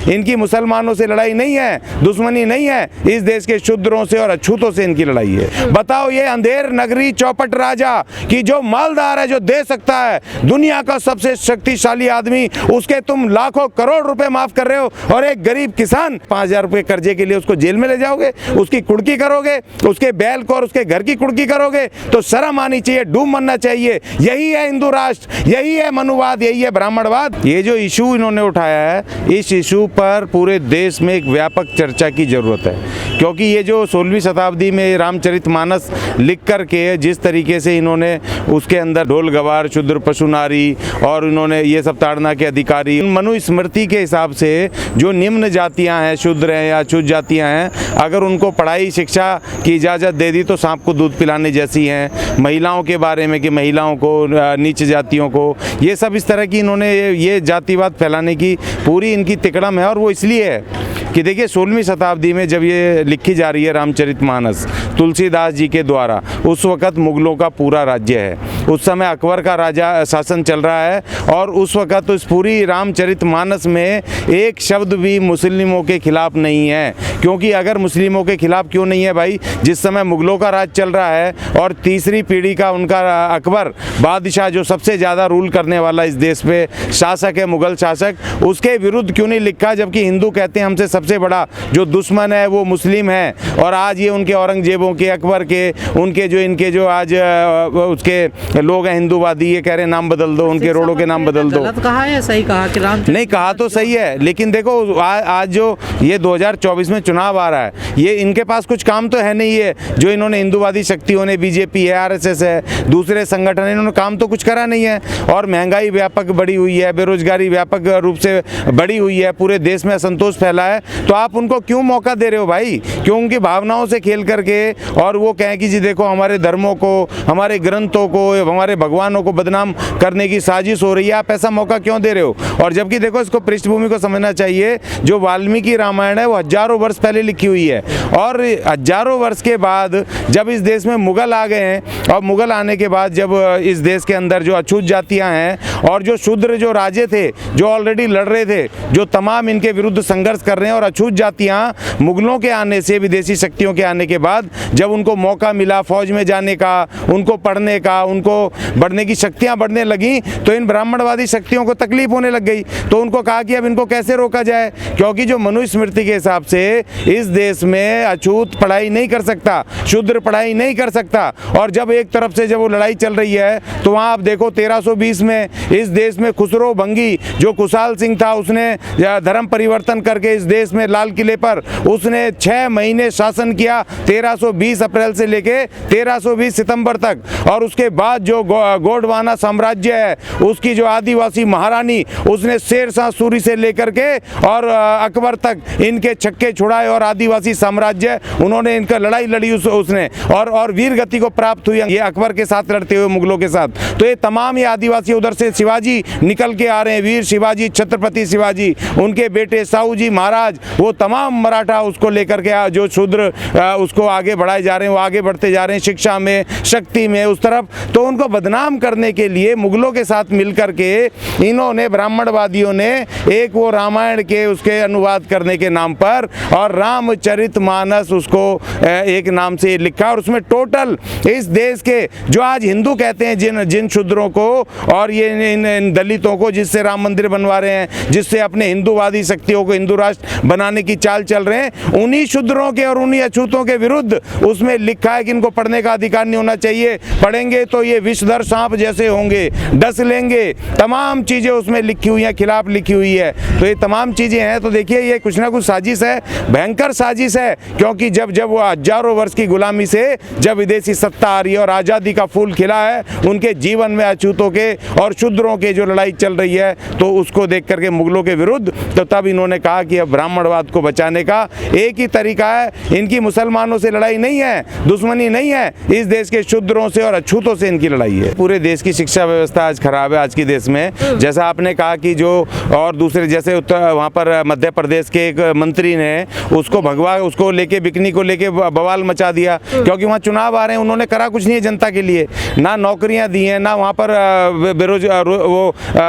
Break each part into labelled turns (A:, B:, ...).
A: इनकी मुसलमानों से लड़ाई नहीं है, दुश्मनी नहीं है, इस देश के शूद्रों से और अछूतों से इनकी लड़ाई है। बताओ ये अंधेर नगरी चौपट राजा की जो मालदार है, जो दे सकता है, दुनिया का सबसे शक्तिशाली आदमी, उसके तुम लाखों करोड़ रुपए माफ कर रहे हो और एक गरीब किसान 5,000 रुपए कर्जे के लिए उसको जेल में ले जाओगे, उसकी कुड़की करोगे, उसके बैल को और उसके घर की कुड़की करोगे। तो शर्म आनी चाहिए, डूब मरना चाहिए। यही है हिंदू राष्ट्र, यही है मनुवाद, यही है ब्राह्मणवाद। ये जो इशू इन्होंने उठाया है, इस इशू पर पूरे देश में एक व्यापक चर्चा की जरूरत है, क्योंकि ये जो 16वीं शताब्दी में रामचरितमानस लिख करके जिस तरीके से इन्होंने उसके अंदर ढोल गवार, शूद्र, पशु, नारी और इन्होंने ये सब ताड़ना के अधिकारी, मनुस्मृति के हिसाब से जो निम्न जातियां हैं, शूद्र हैं या अछूत जातियां हैं, अगर उनको पढ़ाई शिक्षा की इजाज़त दे दी तो सांप को दूध पिलाने जैसी हैं। महिलाओं के बारे में कि महिलाओं को, नीच जातियों को, ये सब इस तरह की इन्होंने ये जातिवाद फैलाने की पूरी इनकी तिकड़म है। और वो इसलिए है कि देखिए 16वीं शताब्दी में जब ये लिखी जा रही है रामचरितमानस तुलसीदास जी के द्वारा, उस वक़्त मुग़लों का पूरा राज्य है, उस समय अकबर का राजा शासन चल रहा है और उस वक़्त उस पूरी रामचरितमानस में एक शब्द भी मुस्लिमों के खिलाफ नहीं है। क्योंकि अगर मुस्लिमों के खिलाफ क्यों नहीं है भाई, जिस समय मुग़लों का राज चल रहा है और तीसरी पीढ़ी का उनका अकबर बादशाह जो सबसे ज़्यादा रूल करने वाला इस देश पे शासक है, मुग़ल शासक, उसके विरुद्ध क्यों नहीं लिखा, जबकि हिंदू कहते हैं हमसे सबसे बड़ा जो दुश्मन है वो मुस्लिम है। और आज ये उनके औरंगजेबों के, अकबर के, उनके जो इनके जो आज उसके लोग हैं हिंदूवादी, ये कह रहे हैं नाम बदल दो, उनके रोडों के नाम बदल दो।
B: गलत कहा है, सही कहा कि राम
A: नहीं कहा तो सही है, लेकिन देखो आज जो ये 2024 में चुनाव आ रहा है, ये इनके पास कुछ काम तो है नहीं है। जो इन्होंने हिंदूवादी शक्तियों ने, बीजेपी है, आरएसएस है, दूसरे संगठन है, इन्होंने काम तो कुछ करा नहीं है। और महंगाई व्यापक बढ़ी हुई है, बेरोजगारी व्यापक रूप से बढ़ी हुई है, पूरे देश में असंतोष फैला है। तो आप उनको क्यों मौका दे रहे हो भाई? क्यों उनकी भावनाओं से खेल करके और वो कहें कि जी देखो हमारे धर्मों को, हमारे ग्रंथों को, हमारे भगवानों को बदनाम करने की साजिश हो रही है, आप ऐसा मौका क्यों दे रहे हो? और जबकि देखो इसको पृष्ठभूमि को समझना चाहिए, जो वाल्मीकि रामायण है वो हजारों वर्ष पहले लिखी हुई है और हजारों वर्ष के बाद जब इस देश में मुगल आ गए हैं और मुगल आने के बाद जब इस देश के अंदर जो अछूत जातियां हैं और जो शूद्र जो राजे थे, जो ऑलरेडी लड़ रहे थे, जो तमाम इनके विरुद्ध संघर्ष कर रहे हैं, और अछूत जातियां मुगलों के आने से, विदेशी शक्तियों के आने के बाद जब उनको मौका मिला फौज में जाने का, उनको पढ़ने का, उनको बढ़ने की शक्तियां बढ़ने लगी, तो इन ब्राह्मणवादी शक्तियों को तकलीफ होने लग गई। तो उनको कहा कि अब इनको कैसे रोका जाए, क्योंकि जो मनुस्मृति के हिसाब से इस देश में अछूत पढ़ाई नहीं कर सकता, शूद्र पढ़ाई नहीं कर सकता। और जब एक तरफ से जब वो लड़ाई चल रही है तो वहाँ आप देखो 1320 में इस देश में खुसरो भंगी जो कुशाल सिंह था, उसने धर्म परिवर्तन करके इस देश में लाल किले पर उसने 6 महीने शासन किया, 1320 अप्रैल से लेके 1320 सितंबर तक। और उसके बाद जो गोंडवाना साम्राज्य है, उसकी जो आदिवासी महारानी, उसने शेरशाह सूरी से लेकर के और अकबर तक इनके छक्के छुड़ाए और आदिवासी साम्राज्य उन्होंने इनका लड़ाई लड़ी उसने और वीर गति को प्राप्त हुई ये अकबर के साथ लड़ते हुए मुगलों के साथ। तो ये तमाम ये आदिवासी, उधर से शिवाजी निकल के आ रहे हैं, वीर शिवाजी, छत्रपति शिवाजी, उनके बेटे साहू जी महाराज, वो तमाम मराठा उसको लेकर के जो शूद्र उसको आगे बढ़ाए जा रहे हैं, वो आगे बढ़ते जा रहे हैं शिक्षा में, शक्ति में, उस तरफ। तो उनको बदनाम करने के लिए मुगलों के साथ मिलकर के इन्होंने, ब्राह्मणवादियों ने, एक वो रामायण के उसके अनुवाद करने के नाम पर और रामचरितमानस उसको एक नाम से लिखा और उसमें टोटल इस देश के जो आज हिंदू कहते हैं जिन शूद्रों को और ये इन दलितों को, जिससे राम मंदिर बनवा रहे हैं, जिससे अपने हिंदूवादी शक्तियों को हिंदू राष्ट्र बनाने की चाल चल रहे हैं, उन्हीं शूद्रों के और उन्हीं अछूतों के विरुद्ध उसमें लिखा है कि इनको पढ़ने का अधिकार नहीं होना चाहिए, पढ़ेंगे तो ये विषधर सांप जैसे होंगे, डस लेंगे, तमाम चीज़ें उसमें लिखी हुई हैं, खिलाफ लिखी हुई है। तो ये तमाम चीज़ें हैं। तो देखिए ये कुछ ना कुछ साजिश है, भयंकर साजिश है, क्योंकि जब वो हजारों वर्ष की गुलामी से जब विदेशी सत्ता आ रही है और आज़ादी का फूल खिला है, उनके जीवन में अछूतों के और शूद्रों के जो लड़ाई चल रही है, तो उसको देख करके मुगलों के विरुद्ध, तो तब इन्होंने कहा कि अब ब्राह्मणवाद को बचाने का एक ही तरीका है, इनकी मुसलमानों से लड़ाई नहीं है, दुश्मनी नहीं है, इस देश के शूद्रों से और अछूतों से इनकी लड़ाई है। पूरे देश की शिक्षा व्यवस्था आज खराब है आज के देश में। जैसा आपने कहा कि जो और दूसरे जैसे वहाँ पर मध्य प्रदेश के एक मंत्री ने उसको भगवा उसको लेके बिकनी को लेके बवाल मचा दिया, क्योंकि वहाँ चुनाव आ रहे हैं। उन्होंने करा कुछ नहीं है जनता के लिए, ना नौकरियाँ दी हैं, ना वहाँ पर बेरोजगार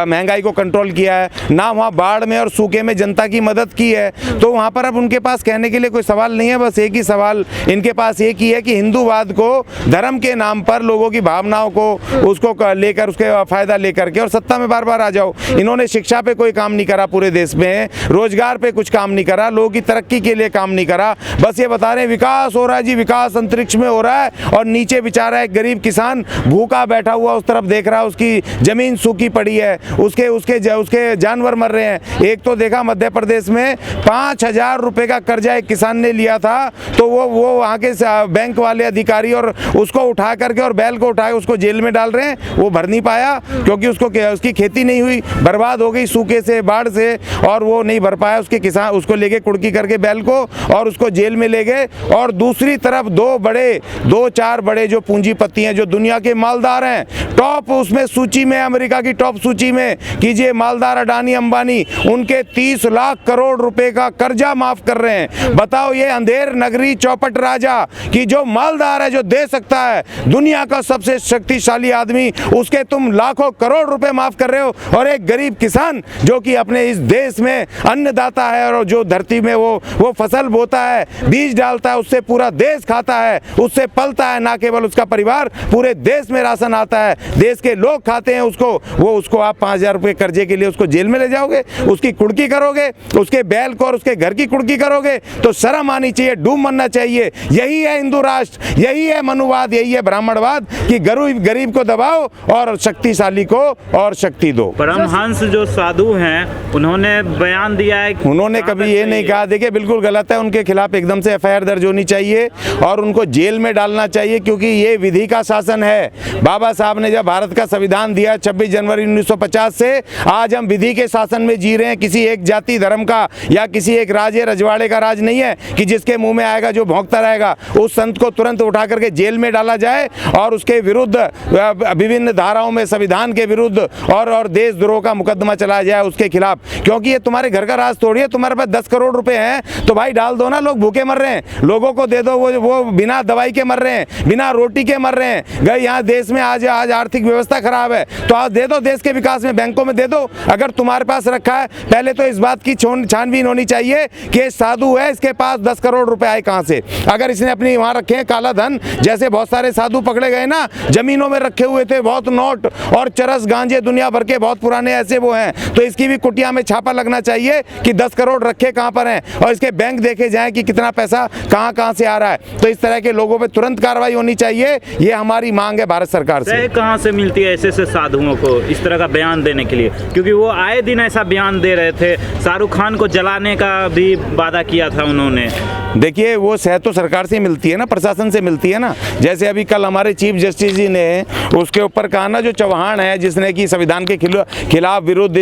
A: महंगाई को कंट्रोल किया है, ना वहाँ बाढ़ में और सूखे में जनता की मदद की है। तो वहाँ पर अब उनके पास कहने के लिए कोई सवाल नहीं है। बस एक ही सवाल इनके पास एक ही है कि हिंदूवाद को धर्म के नाम पर लोगों की भावनाओं को उसको लेकर उसके फायदा लेकर के और सत्ता में बार बार आ जाओ। इन्होंने शिक्षा पे कोई काम नहीं करा पूरे देश में, रोजगार पे कुछ काम नहीं करा, लोगों की तरक्की के लिए काम नहीं करा। बस ये बता रहे हैं विकास हो रहा है जी, विकास अंतरिक्ष में हो रहा है और नीचे बेचारा एक गरीब किसान भूखा बैठा हुआ उस तरफ देख रहा है, उसकी जमीन सूखी पड़ी है, उसके जानवर मर रहे हैं। एक तो देखा मध्य प्रदेश में 5,000 रुपए का कर्जा एक किसान ने लिया था, तो वो वहाँ के बैंक वाले अधिकारी और उसको उठा करके और बैल को उठा के उसको जेल में डाल रहे हैं। वो भर नहीं पाया क्योंकि उसकी खेती नहीं हुई, बर्बाद हो गई सूखे से बाढ़ से, और वो नहीं भर पाया। उसके किसान उसको लेके कुड़की करके बैल को और उसको जेल में ले गए। और दूसरी तरफ दो चार बड़े जो पूंजीपति हैं, जो दुनिया के मालदार हैं, टॉप उसमें सूची में, अमेरिका की टॉप सूची में कीजिए मालदार अडानी अंबानी, उनके 30 लाख करोड़ रुपए का कर्जा माफ कर रहे हैं। बताओ ये अंधेर नगरी चौपट राजा कि जो मालदार है, जो दे सकता है, दुनिया का सबसे शक्तिशाली आदमी, उसके तुम लाखों करोड़ रुपए माफ कर रहे हो। और एक गरीब किसान जो कि अपने इस देश में अन्नदाता है और जो धरती में वो फसल बोता है, बीज डालता है, उससे पूरा देश खाता है, उससे पलता है, ना केवल उसका परिवार, पूरे देश में राशन आता है, देश के लोग खाते हैं उसको आप 5,000 रुपए कर्जे के लिए उसको जेल में ले जाओगे, उसकी कुड़की करोगे, उसके बैल को और उसके घर की कुड़की करोगे, तो शर्म आनी चाहिए, डूब मरना चाहिए। यही है हिंदू राष्ट्र, यही है मनुवाद, यही है ब्राह्मणवाद कि गरीब को दबाओ और शक्तिशाली को और शक्ति दो।
C: परमहंस जो साधु हैं उन्होंने बयान दिया है,
A: उन्होंने कभी ये नहीं कहा, देखिए बिल्कुल गलत है। उनके खिलाफ एकदम से FIR दर्ज होनी चाहिए और उनको जेल में डालना चाहिए, क्योंकि ये विधि का शासन है। बाबा साहब ने जब भारत का संविधान दिया 26 जनवरी 1950 से, आज हम विधि के शासन में जी रहे हैं। किसी एक जाति धर्म का या किसी एक राजे रजवाड़े का राज नहीं है कि जिसके मुंह में आएगा जो भौंकता रहेगा। उस संत को तुरंत उठा करके जेल में डाला जाए और उसके विरुद्ध विभिन्न धाराओं में संविधान के विरुद्ध और देशद्रोह का मुकदमा चलाया जाए उसके खिलाफ, क्योंकि ये तुम्हारे घर का राज थोड़ी है। तुम्हारे पास 10 करोड़ रुपए हैं तो भाई डाल दो ना, लोग भूखे मर रहे हैं, लोगों को दे दो, वो बिना दवाई के मर रहे हैं, बिना रोटी के मर रहे हैं। गए यहाँ देश में आज आर्थिक व्यवस्था खराब है तो आज दे दो, देश के विकास में बैंकों में दे दो। अगर तुम्हारे पास रखा है, पहले तो इस बात की छानबीन होनी चाहिए कि साधु है, इसके पास 10 करोड़ रुपए आए कहाँ से। अगर इसने अपनी वहाँ रखे हैं काला धन, जैसे बहुत सारे साधु पकड़े गए ना, जमीनों में रखे हुए थे बहुत नोट और चरस गांजे दुनिया भर के बहुत पुराने ऐसे वो हैं, तो इसकी भी कुटिया में छापा लगना चाहिए कि 10 करोड़ रखे कहाँ पर हैं और इसके बैंक देखे जाएं कि कितना पैसा कहाँ से आ रहा है। तो इस तरह के लोगों पे तुरंत कार्रवाई होनी चाहिए, ये हमारी मांग है भारत सरकार से।
C: कहाँ से मिलती है ऐसे साधुओं को इस तरह का बयान देने के लिए, क्योंकि वो आए दिन ऐसा बयान दे रहे थे। शाहरुख खान को जलाने का भी वादा किया था उन्होंने।
A: देखिए वो शहद तो सरकार से मिलती है ना, प्रशासन से मिलती है ना। जैसे अभी कल हमारे चीफ जस्टिस जी ने उसके ऊपर कहा ना, जो चौहान है जिसने कि संविधान के खिलाफ विरुद्ध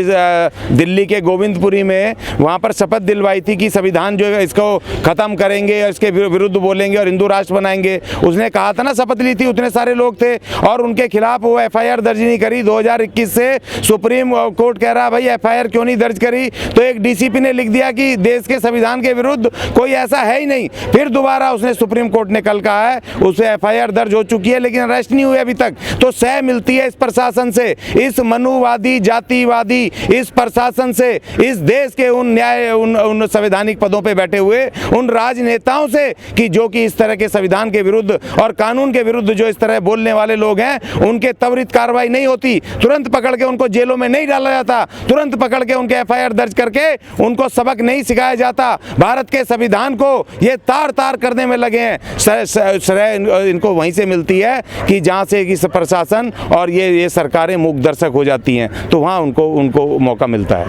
A: दिल्ली के गोविंदपुरी में वहाँ पर शपथ दिलवाई थी कि संविधान जो है इसको ख़त्म करेंगे और इसके विरुद्ध बोलेंगे और हिंदू राष्ट्र बनाएंगे। उसने कहा था ना, शपथ ली थी, उतने सारे लोग थे और उनके खिलाफ वो FIR दर्ज नहीं करी। 2021 से सुप्रीम कोर्ट कह रहा भाई FIR क्यों नहीं दर्ज करी, तो एक DCP ने लिख दिया कि देश के संविधान के विरुद्ध कोई ऐसा है ही नहीं। फिर दोबारा उसने सुप्रीम कोर्ट ने कल कहा है उसे FIR दर्ज हो चुकी है लेकिन अरेस्ट नहीं हुई अभी तक। तो सह मिलती है इस प्रशासन से, इस मनुवादी जातिवादी इस प्रशासन से, इस देश के उन संवैधानिक पदों पे बैठे हुए उन राजनेताओं से कि जो कि इस तरह के संविधान के विरुद्ध और कानून के विरुद्ध जो इस तरह बोलने वाले लोग हैं, उनके त्वरित कार्रवाई नहीं होती, तुरंत पकड़ के उनको जेलों में नहीं डाला जाता, तुरंत पकड़ के उनके FIR दर्ज करके उनको सबक नहीं सिखाया जाता। भारत के संविधान को ये तार करने में लगे हैं। श्रेय इनको वहीं से मिलती है कि जहाँ से कि प्रशासन और ये सरकारें मूक दर्शक हो जाती हैं, तो वहाँ उनको मौका मिलता है।